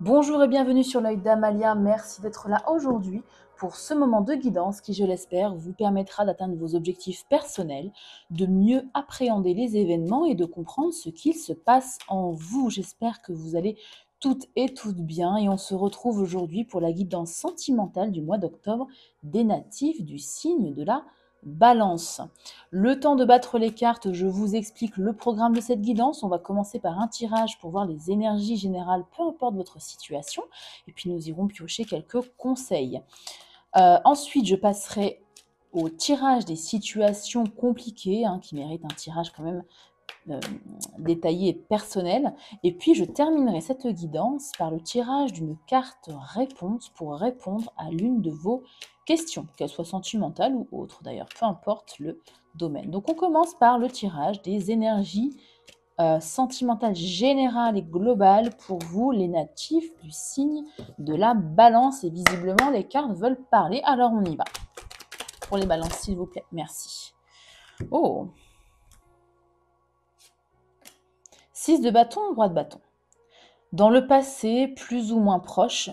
Bonjour et bienvenue sur l'œil d'Amalia, merci d'être là aujourd'hui pour ce moment de guidance qui, je l'espère, vous permettra d'atteindre vos objectifs personnels, de mieux appréhender les événements et de comprendre ce qu'il se passe en vous. J'espère que vous allez toutes et toutes bien et on se retrouve aujourd'hui pour la guidance sentimentale du mois d'octobre des natifs du signe de la Balance. Le temps de battre les cartes, je vous explique le programme de cette guidance. On va commencer par un tirage pour voir les énergies générales, peu importe votre situation. Et puis nous irons piocher quelques conseils. Ensuite, je passerai au tirage des situations compliquées, qui méritent un tirage quand même détaillé et personnel. Et puis, je terminerai cette guidance par le tirage d'une carte réponse pour répondre à l'une de vos questions, qu'elle soit sentimentale ou autre d'ailleurs, peu importe le domaine. Donc, on commence par le tirage des énergies sentimentales générales et globales pour vous, les natifs du signe de la Balance. Et visiblement, les cartes veulent parler, alors on y va. Pour les balances, s'il vous plaît. Merci. Oh, 6 de bâton, roi de bâton. Dans le passé, plus ou moins proche,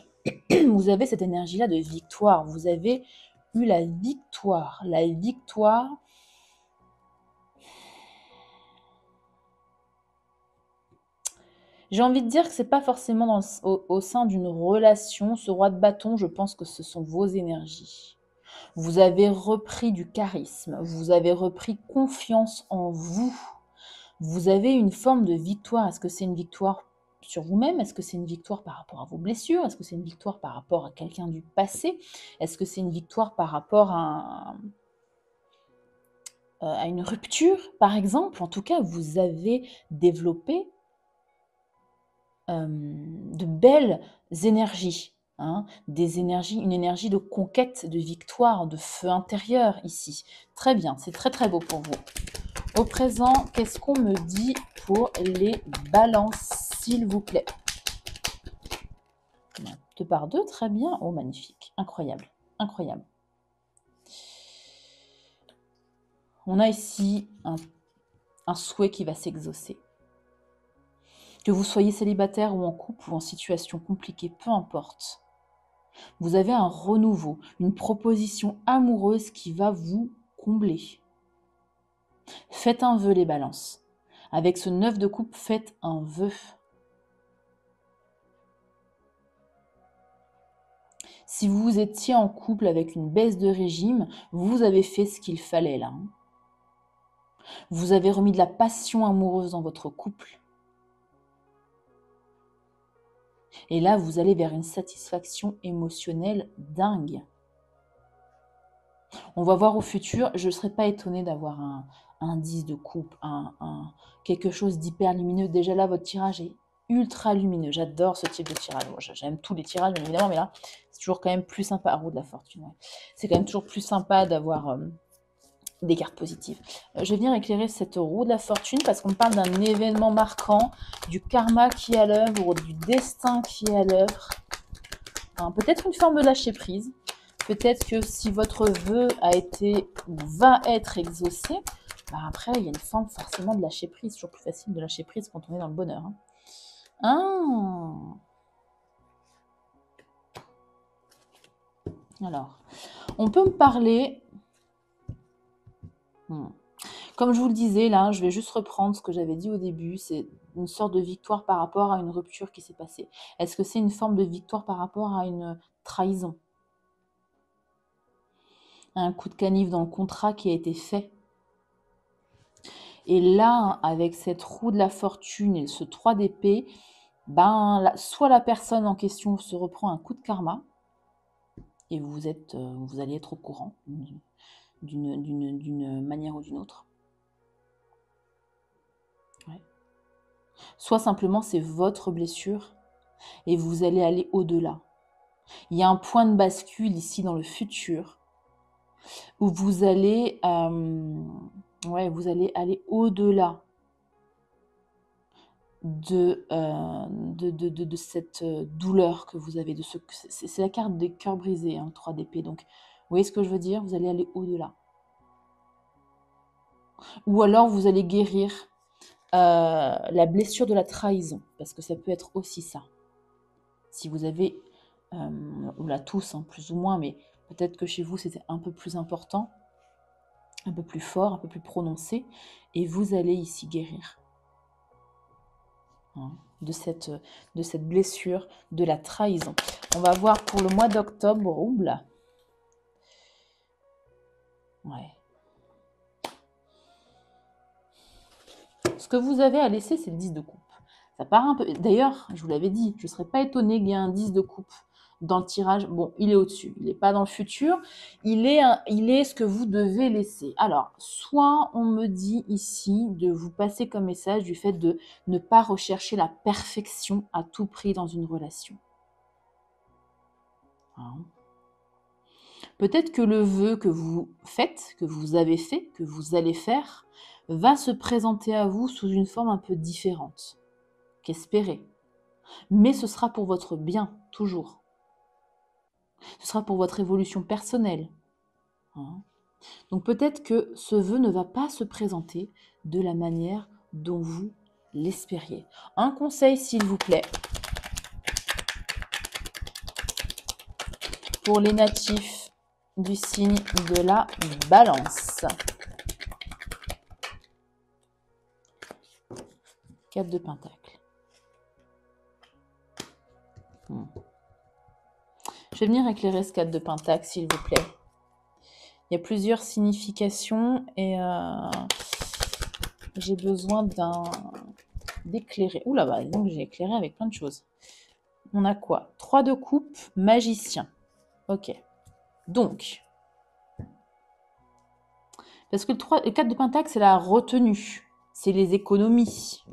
vous avez cette énergie-là de victoire. Vous avez eu la victoire. La victoire. J'ai envie de dire que c'est pas forcément au sein d'une relation. Ce roi de bâton, je pense que ce sont vos énergies. Vous avez repris du charisme. Vous avez repris confiance en vous. Vous avez une forme de victoire. Est-ce que c'est une victoire sur vous-même? Est-ce que c'est une victoire par rapport à vos blessures? Est-ce que c'est une victoire par rapport à quelqu'un du passé? Est-ce que c'est une victoire par rapport à une rupture, par exemple? En tout cas, vous avez développé de belles énergies. Des énergies, une énergie de conquête, de victoire, de feu intérieur ici. Très bien, c'est très très beau pour vous. Au présent, qu'est-ce qu'on me dit pour les balances, s'il vous plaît? 2 par 2, très bien. Oh, magnifique. Incroyable. Incroyable. On a ici un souhait qui va s'exaucer. Que vous soyez célibataire ou en couple ou en situation compliquée, peu importe. Vous avez un renouveau, une proposition amoureuse qui va vous combler. Faites un vœu, les balances. Avec ce 9 de coupe, faites un vœu. Si vous étiez en couple avec une baisse de régime, vous avez fait ce qu'il fallait là. Vous avez remis de la passion amoureuse dans votre couple. Et là, vous allez vers une satisfaction émotionnelle dingue. On va voir au futur, je ne serais pas étonnée d'avoir un 10 de coupe, quelque chose d'hyper lumineux. Déjà là, votre tirage est ultra lumineux. J'adore ce type de tirage. Bon, j'aime tous les tirages, bien évidemment, mais là, c'est toujours quand même plus sympa. Roue de la fortune, ouais. C'est quand même toujours plus sympa d'avoir des cartes positives. Je vais venir éclairer cette roue de la fortune parce qu'on parle d'un événement marquant, du karma qui est à l'œuvre, du destin qui est à l'œuvre. Peut-être une forme de lâcher prise. Peut-être que si votre vœu a été ou va être exaucé, après, il y a une forme forcément de lâcher prise. C'est toujours plus facile de lâcher prise quand on est dans le bonheur. Alors, on peut me parler... Comme je vous le disais, là, je vais juste reprendre ce que j'avais dit au début. C'est une sorte de victoire par rapport à une rupture qui s'est passée. Est-ce que c'est une forme de victoire par rapport à une trahison? Un coup de canif dans le contrat qui a été fait. Et là, avec cette roue de la fortune et ce 3 d'épée, soit la personne en question se reprend un coup de karma, et vous allez être au courant d'une manière ou d'une autre. Ouais. Soit simplement c'est votre blessure, et vous allez aller au-delà. Il y a un point de bascule ici dans le futur, où vous allez aller au-delà de cette douleur que vous avez. C'est la carte des cœurs brisés, 3 d'épée. Donc, vous voyez ce que je veux dire? Vous allez aller au-delà. Ou alors, vous allez guérir la blessure de la trahison, parce que ça peut être aussi ça. Si vous avez, ou là tous, hein, plus ou moins, mais peut-être que chez vous c'était un peu plus important, un peu plus fort, un peu plus prononcé, et vous allez ici guérir, hein, de cette blessure, de la trahison. On va voir pour le mois d'octobre. Oula. Ouais. Ce que vous avez à laisser, c'est le 10 de coupe. Ça part un peu. D'ailleurs, je vous l'avais dit, je ne serais pas étonnée qu'il y ait un 10 de coupe dans le tirage. Bon, il est au-dessus, il n'est pas dans le futur. Il est ce que vous devez laisser. Alors, soit on me dit ici de vous passer comme message du fait de ne pas rechercher la perfection à tout prix dans une relation. Hein. Peut-être que le vœu que vous faites, que vous avez fait, que vous allez faire, va se présenter à vous sous une forme un peu différente qu'espérer. Mais ce sera pour votre bien, toujours. Ce sera pour votre évolution personnelle. Hein. Donc peut-être que ce vœu ne va pas se présenter de la manière dont vous l'espériez. Un conseil, s'il vous plaît, pour les natifs du signe de la Balance. 4 de Pentacle. Je vais venir éclairer ce 4 de Pentacle, s'il vous plaît. Il y a plusieurs significations et j'ai besoin d'éclairer. Ouh là, bah, donc j'ai éclairé avec plein de choses. On a quoi? 3 de coupe, magicien. Ok. Donc, parce que le 4 de Pentacle, c'est la retenue. C'est les économies.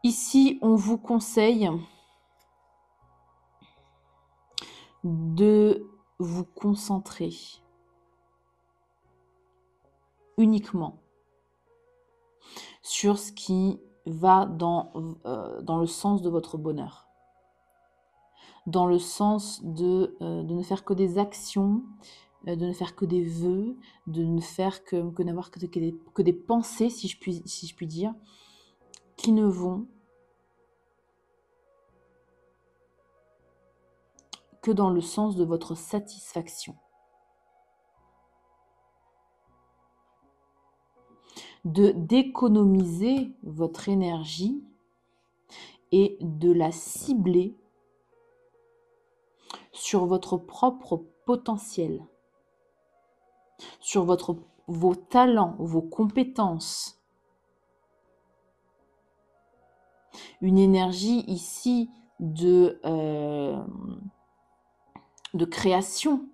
Ici, on vous conseille de vous concentrer uniquement sur ce qui va dans le sens de votre bonheur. Dans le sens de ne faire que des actions, de ne faire que des vœux, de ne faire que n'avoir que des pensées, si je puis dire, qui ne vont que dans le sens de votre satisfaction. De d'économiser votre énergie et de la cibler sur votre propre potentiel, sur vos talents, vos compétences. Une énergie ici de création,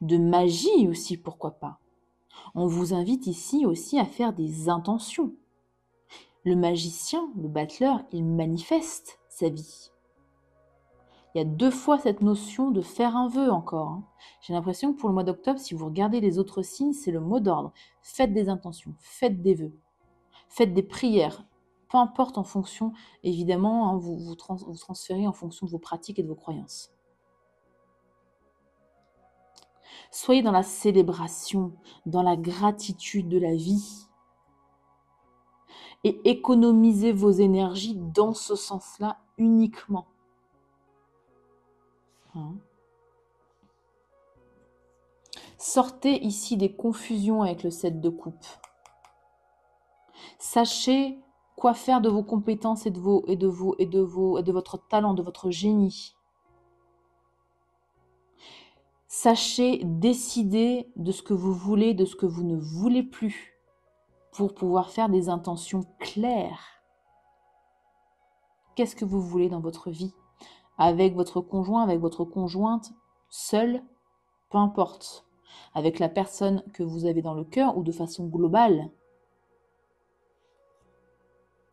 de magie aussi, pourquoi pas. On vous invite ici aussi à faire des intentions. Le magicien, le battleur, il manifeste sa vie. Il y a 2 fois cette notion de faire un vœu encore. Hein. J'ai l'impression que pour le mois d'octobre, si vous regardez les autres signes, c'est le mot d'ordre. Faites des intentions, faites des vœux, faites des prières. Peu importe en fonction, évidemment, hein, vous transférez en fonction de vos pratiques et de vos croyances. Soyez dans la célébration, dans la gratitude de la vie. Et économisez vos énergies dans ce sens-là uniquement. Hein. Sortez ici des confusions avec le 7 de coupe. Sachez quoi faire de vos compétences et de votre talent, de votre génie. Sachez décider de ce que vous voulez, de ce que vous ne voulez plus, pour pouvoir faire des intentions claires. Qu'est-ce que vous voulez dans votre vie? Avec votre conjoint, avec votre conjointe, seul, peu importe. Avec la personne que vous avez dans le cœur ou de façon globale.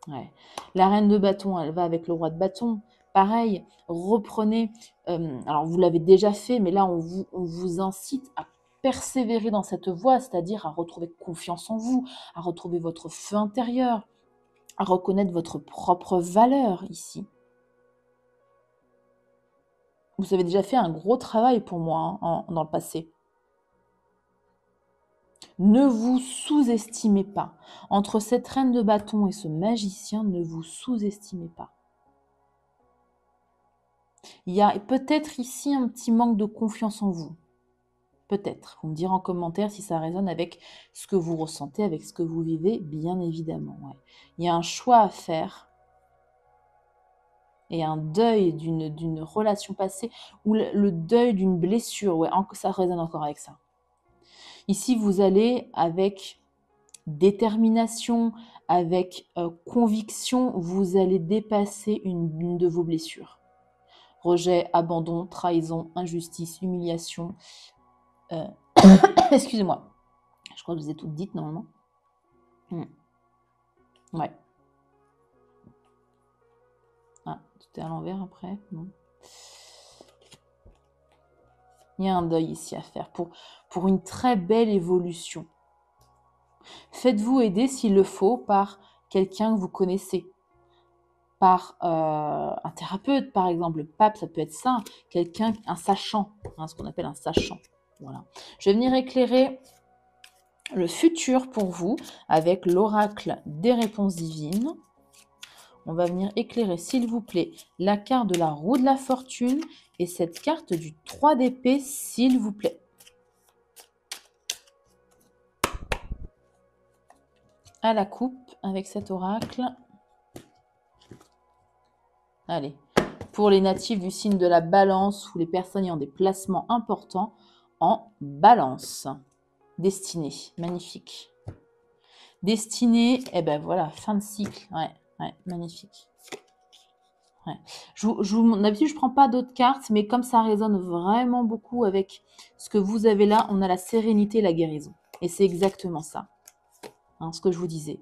Ouais. La reine de bâton, elle va avec le roi de bâton. Pareil, reprenez, alors vous l'avez déjà fait, mais là on vous incite à persévérer dans cette voie, c'est-à-dire à retrouver confiance en vous, à retrouver votre feu intérieur, à reconnaître votre propre valeur ici. Vous avez déjà fait un gros travail pour moi hein, dans le passé. Ne vous sous-estimez pas. Entre cette reine de bâton et ce magicien, ne vous sous-estimez pas. Il y a peut-être ici un petit manque de confiance en vous. Peut-être. Vous me direz en commentaire si ça résonne avec ce que vous ressentez, avec ce que vous vivez, bien évidemment. Ouais. Il y a un choix à faire et un deuil d'une relation passée ou le deuil d'une blessure. Ouais, ça résonne encore avec ça. Ici, vous allez avec détermination, avec conviction, vous allez dépasser une de vos blessures. Rejet, abandon, trahison, injustice, humiliation. Excusez-moi. Je crois que je vous ai toutes dites normalement. Ouais. Ah, tout est à l'envers après. Non. Il y a un deuil ici à faire pour une très belle évolution. Faites-vous aider s'il le faut par quelqu'un que vous connaissez. Par un thérapeute, par exemple. Le pape, ça peut être ça. Quelqu'un, un sachant. Hein, ce qu'on appelle un sachant. Voilà. Je vais venir éclairer le futur pour vous avec l'oracle des réponses divines. On va venir éclairer, s'il vous plaît, la carte de la roue de la fortune et cette carte du 3 d'épée, s'il vous plaît. À la coupe avec cet oracle. Allez, pour les natifs du signe de la balance ou les personnes ayant des placements importants en balance. Destinée, magnifique. Destinée, eh ben voilà, fin de cycle. Ouais, magnifique. Ouais. D'habitude, je ne prends pas d'autres cartes, mais comme ça résonne vraiment beaucoup avec ce que vous avez là, on a la sérénité et la guérison. Et c'est exactement ça, hein, ce que je vous disais.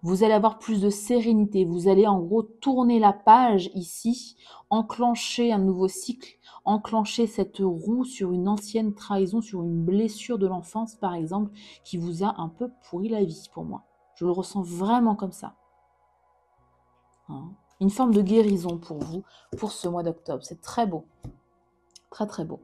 Vous allez avoir plus de sérénité, vous allez en gros tourner la page ici, enclencher un nouveau cycle, enclencher cette roue sur une ancienne trahison, sur une blessure de l'enfance par exemple, qui vous a un peu pourri la vie pour moi. Je le ressens vraiment comme ça. Hein. Une forme de guérison pour vous, pour ce mois d'octobre. C'est très beau. Très, très beau.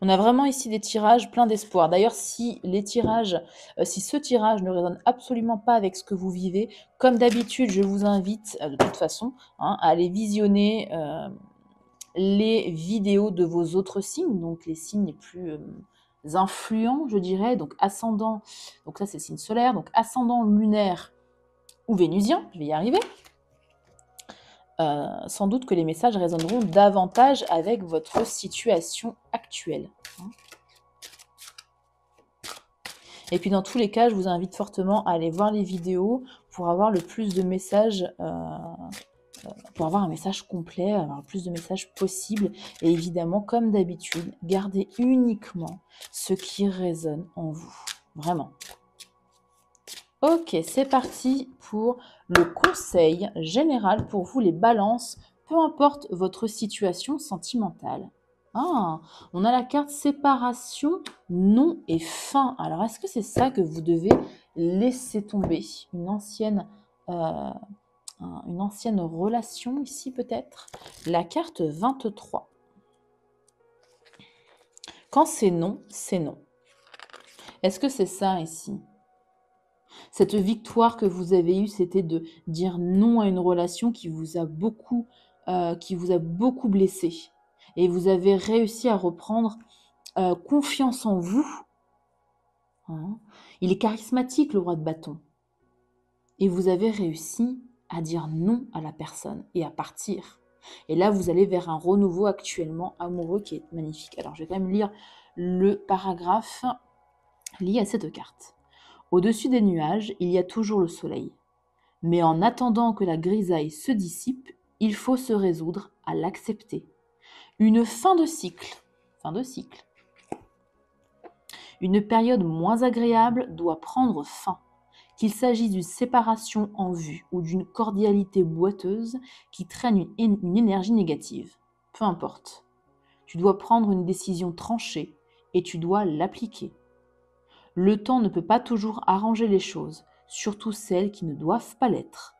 On a vraiment ici des tirages pleins d'espoir. D'ailleurs, si ce tirage ne résonne absolument pas avec ce que vous vivez, comme d'habitude, je vous invite, de toute façon, hein, à aller visionner les vidéos de vos autres signes, donc les signes les plus influents, je dirais, donc ascendant, donc ça c'est le signe solaire, donc ascendant lunaire ou vénusien, je vais y arriver. Sans doute que les messages résonneront davantage avec votre situation actuelle. Et puis dans tous les cas, je vous invite fortement à aller voir les vidéos pour avoir le plus de messages, pour avoir un message complet, avoir le plus de messages possible. Et évidemment, comme d'habitude, gardez uniquement ce qui résonne en vous. Vraiment. Ok, c'est parti pour le conseil général pour vous les balances, peu importe votre situation sentimentale. Ah, on a la carte séparation, non et fin. Alors, est-ce que c'est ça que vous devez laisser tomber? Une ancienne relation ici peut-être? La carte 23. Quand c'est non, c'est non. Est-ce que c'est ça ici? Cette victoire que vous avez eue, c'était de dire non à une relation qui vous a beaucoup blessé. Et vous avez réussi à reprendre confiance en vous. Hein. Il est charismatique, le roi de bâton. Et vous avez réussi à dire non à la personne et à partir. Et là, vous allez vers un renouveau actuellement amoureux qui est magnifique. Alors, je vais quand même lire le paragraphe lié à cette carte. Au-dessus des nuages, il y a toujours le soleil. Mais en attendant que la grisaille se dissipe, il faut se résoudre à l'accepter. Une fin de cycle. Une période moins agréable doit prendre fin. Qu'il s'agisse d'une séparation en vue ou d'une cordialité boiteuse qui traîne une énergie négative. Peu importe. Tu dois prendre une décision tranchée et tu dois l'appliquer. Le temps ne peut pas toujours arranger les choses, surtout celles qui ne doivent pas l'être.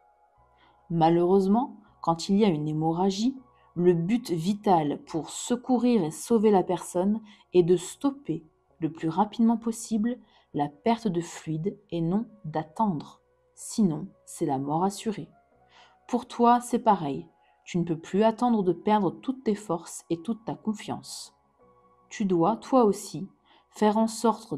Malheureusement, quand il y a une hémorragie, le but vital pour secourir et sauver la personne est de stopper le plus rapidement possible la perte de fluide et non d'attendre. Sinon, c'est la mort assurée. Pour toi, c'est pareil. Tu ne peux plus attendre de perdre toutes tes forces et toute ta confiance. Tu dois, toi aussi, faire en sorte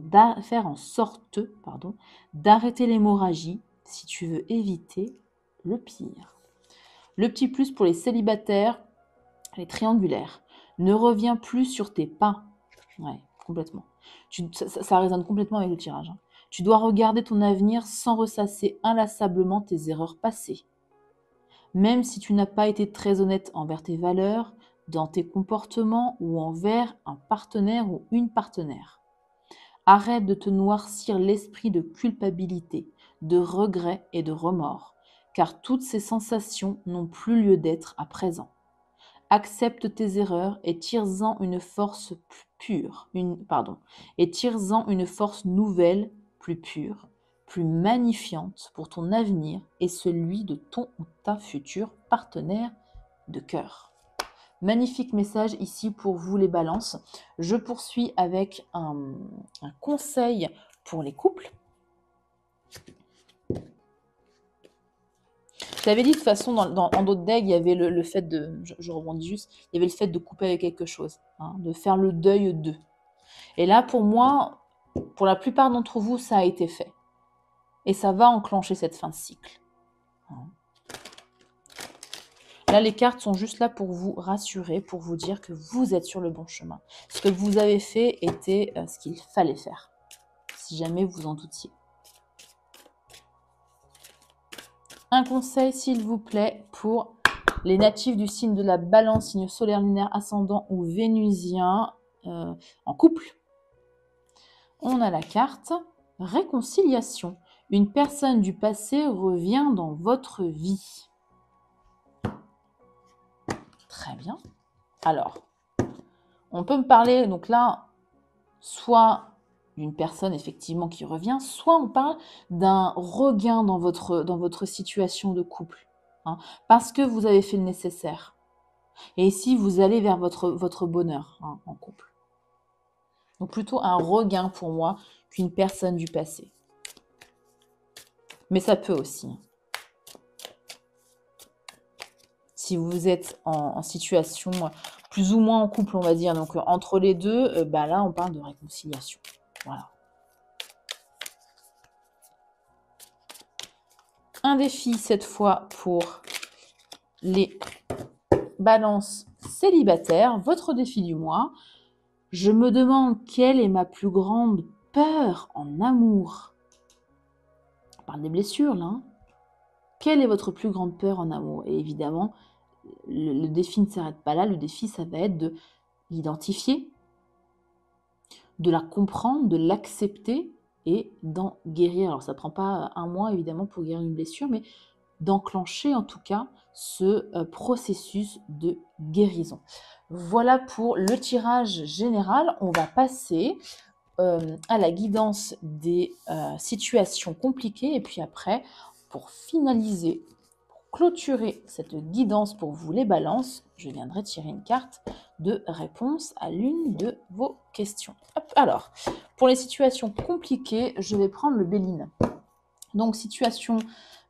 d'arrêter l'hémorragie si tu veux éviter le pire. Le petit plus pour les célibataires, les triangulaires. Ne reviens plus sur tes pas. Ouais, complètement. Ça résonne complètement avec le tirage. Hein. Tu dois regarder ton avenir sans ressasser inlassablement tes erreurs passées. Même si tu n'as pas été très honnête envers tes valeurs, dans tes comportements ou envers un partenaire ou une partenaire. Arrête de te noircir l'esprit de culpabilité, de regret et de remords, car toutes ces sensations n'ont plus lieu d'être à présent. Accepte tes erreurs et tire-en une force une force nouvelle, plus pure, plus magnifiante pour ton avenir et celui de ton ou ta futur partenaire de cœur. Magnifique message ici pour vous les balances. Je poursuis avec un conseil pour les couples. Je t'avais dit de toute façon, en d'autres decks, il y avait le fait de, je rebondis juste, il y avait le fait de couper avec quelque chose, hein, de faire le deuil d'eux. Et là, pour moi, pour la plupart d'entre vous, ça a été fait. Et ça va enclencher cette fin de cycle. Là, les cartes sont juste là pour vous rassurer, pour vous dire que vous êtes sur le bon chemin. Ce que vous avez fait était ce qu'il fallait faire, si jamais vous en doutiez. Un conseil, s'il vous plaît, pour les natifs du signe de la Balance, signe solaire, lunaire, ascendant ou vénusien en couple. On a la carte réconciliation. Une personne du passé revient dans votre vie. Très bien. Alors, on peut me parler, donc là, soit d'une personne effectivement qui revient, soit on parle d'un regain dans votre situation de couple. Hein, parce que vous avez fait le nécessaire. Et ici, vous allez vers votre bonheur en couple. Donc plutôt un regain pour moi qu'une personne du passé. Mais ça peut aussi. Si vous êtes en situation plus ou moins en couple, on va dire, donc entre les deux, là, on parle de réconciliation. Voilà. Un défi, cette fois, pour les balances célibataires. Votre défi du mois. Je me demande quelle est ma plus grande peur en amour. On parle des blessures, là. Hein. Quelle est votre plus grande peur en amour? Et évidemment, le défi ne s'arrête pas là. Le défi, ça va être de l'identifier, de la comprendre, de l'accepter et d'en guérir. Alors, ça ne prend pas un mois, évidemment, pour guérir une blessure, mais d'enclencher, en tout cas, ce processus de guérison. Voilà pour le tirage général. On va passer à la guidance des situations compliquées. Et puis après, pour finaliser, pour clôturer cette guidance pour vous les balances, je viendrai tirer une carte de réponse à l'une de vos questions. Hop, alors, pour les situations compliquées, je vais prendre le Béline. Donc, situation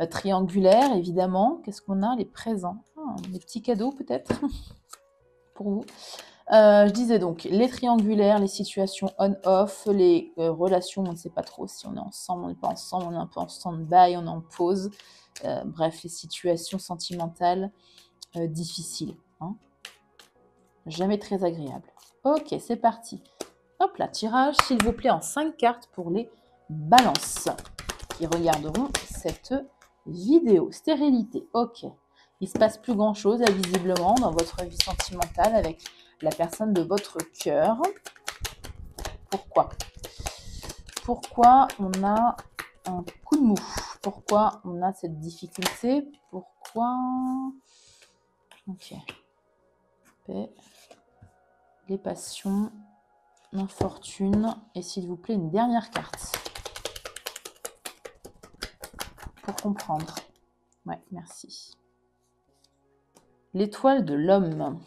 triangulaire, évidemment. Qu'est-ce qu'on a? Les présents. Des petits cadeaux, peut-être, pour vous. Je disais donc, les triangulaires, les situations on-off, les relations, on ne sait pas trop si on est ensemble, on n'est pas ensemble, on est un peu en stand-by, on est en pause. Bref, les situations sentimentales difficiles. Hein. Jamais très agréables. Ok, c'est parti. Hop là, tirage, s'il vous plaît, en 5 cartes pour les balances qui regarderont cette vidéo. Stérilité, ok. Il ne se passe plus grand-chose, visiblement, dans votre vie sentimentale avec la personne de votre cœur. Pourquoi? Pourquoi on a un coup de mou? Pourquoi on a cette difficulté? Pourquoi? Ok. Paix, les passions, l'infortune. Et s'il vous plaît, une dernière carte. Pour comprendre. Ouais, merci. L'étoile de l'homme.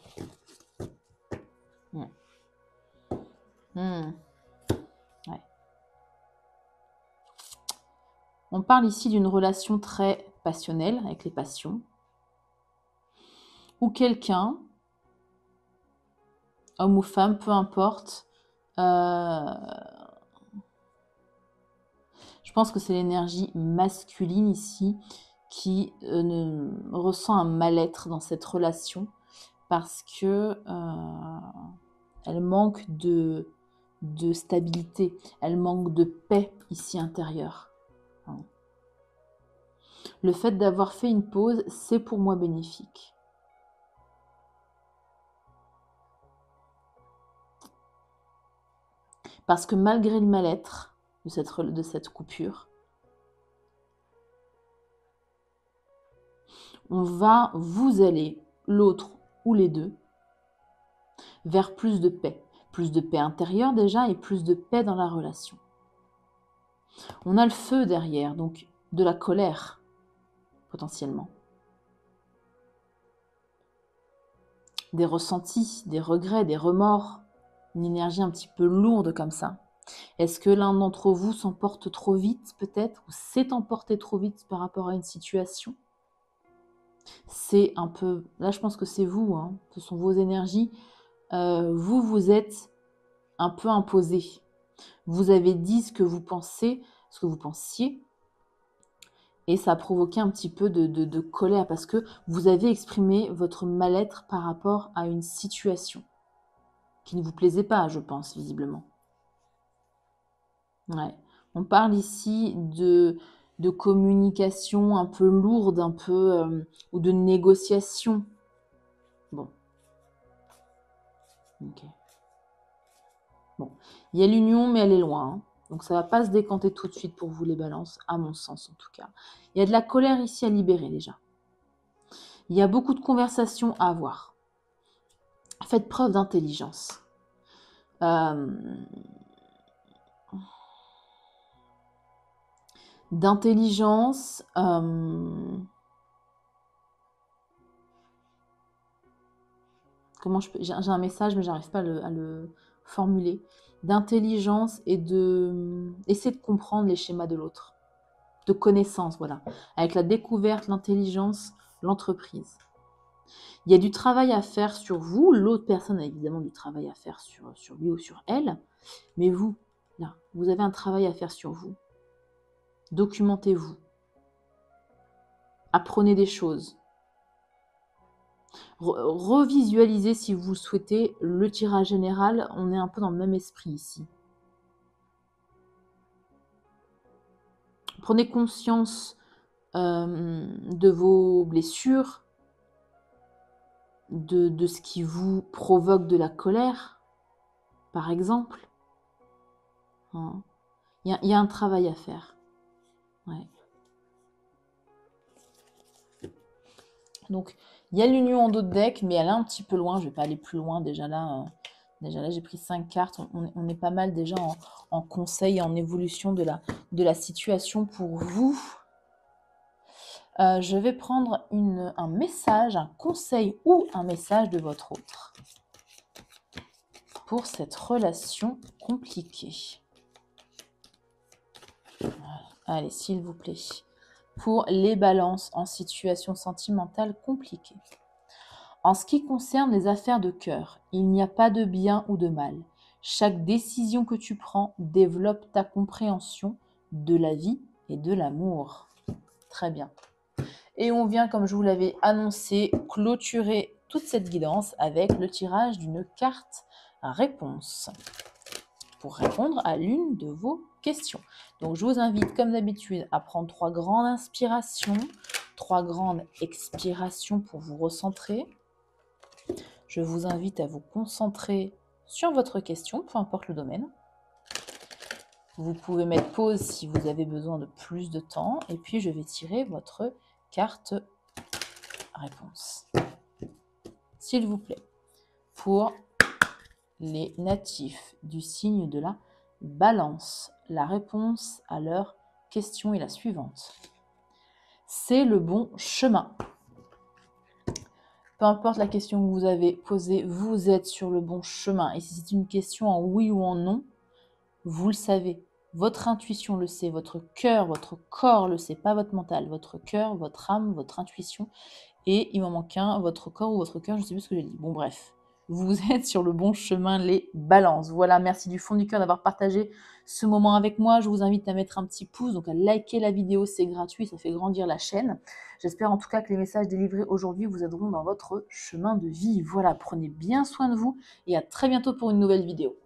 On parle ici d'une relation très passionnelle, avec les passions, où quelqu'un, homme ou femme, peu importe, je pense que c'est l'énergie masculine ici qui ressent un mal-être dans cette relation parce que elle manque de stabilité, elle manque de paix ici intérieure. Le fait d'avoir fait une pause, c'est pour moi bénéfique. Parce que malgré le mal-être de cette coupure, on va vous aller, l'autre ou les deux, vers plus de paix. Plus de paix intérieure déjà et plus de paix dans la relation. On a le feu derrière, donc de la colère, potentiellement. Des ressentis, des regrets, des remords, une énergie un petit peu lourde comme ça. Est-ce que l'un d'entre vous s'emporte trop vite peut-être, ou s'est emporté trop vite par rapport à une situation? C'est un peu, là je pense que c'est vous, hein, ce sont vos énergies. Vous êtes un peu imposé. Vous avez dit ce que vous pensez, ce que vous pensiez, et ça a provoqué un petit peu de colère parce que vous avez exprimé votre mal-être par rapport à une situation qui ne vous plaisait pas, je pense, visiblement. Ouais. On parle ici de communication un peu lourde, un peu, ou de négociation. Bon. Ok. Bon. Il y a l'union, mais elle est loin, hein. Donc ça ne va pas se décanter tout de suite pour vous les balances, à mon sens en tout cas. Il y a de la colère ici à libérer déjà. Il y a beaucoup de conversations à avoir. Faites preuve d'intelligence. D'intelligence. Comment je peux... J'ai un message, mais j'arrive pas à le formuler. D'intelligence et de... Essayer de comprendre les schémas de l'autre. De connaissance, voilà. Avec la découverte, l'intelligence, l'entreprise. Il y a du travail à faire sur vous. L'autre personne a évidemment du travail à faire sur lui ou sur elle. Mais vous, là, vous avez un travail à faire sur vous. Documentez-vous. Apprenez des choses. Revisualisez si vous souhaitez le tirage général. On est un peu dans le même esprit ici. Prenez conscience de vos blessures, de ce qui vous provoque de la colère, par exemple. Hein. Il y a un travail à faire. Ouais. Donc, il y a l'union en dos de deck, mais elle est un petit peu loin. Je ne vais pas aller plus loin. Déjà là, j'ai pris 5 cartes. On est pas mal déjà en conseil et en évolution de la situation pour vous. Je vais prendre un message, un conseil ou un message de votre autre pour cette relation compliquée. Allez, s'il vous plaît. Pour les balances en situation sentimentale compliquée. En ce qui concerne les affaires de cœur, il n'y a pas de bien ou de mal. Chaque décision que tu prends développe ta compréhension de la vie et de l'amour. Très bien. Et on vient, comme je vous l'avais annoncé, clôturer toute cette guidance avec le tirage d'une carte réponse pour répondre à l'une de vos questions. Donc, je vous invite, comme d'habitude, à prendre 3 grandes inspirations, 3 grandes expirations pour vous recentrer. Je vous invite à vous concentrer sur votre question, peu importe le domaine. Vous pouvez mettre pause si vous avez besoin de plus de temps. Et puis, je vais tirer votre carte réponse. S'il vous plaît, pour les natifs du signe de la Balance, la réponse à leur question est la suivante. C'est le bon chemin. Peu importe la question que vous avez posée, vous êtes sur le bon chemin. Et si c'est une question en oui ou en non, vous le savez. Votre intuition le sait, votre cœur, votre corps le sait, pas votre mental. Votre cœur, votre âme, votre intuition. Et il m'en manque un, votre corps ou votre cœur, je ne sais plus ce que j'ai dit. Bon, bref, vous êtes sur le bon chemin, les balances. Voilà, merci du fond du cœur d'avoir partagé ce moment avec moi. Je vous invite à mettre un petit pouce, donc à liker la vidéo, c'est gratuit, ça fait grandir la chaîne. J'espère en tout cas que les messages délivrés aujourd'hui vous aideront dans votre chemin de vie. Voilà, prenez bien soin de vous et à très bientôt pour une nouvelle vidéo.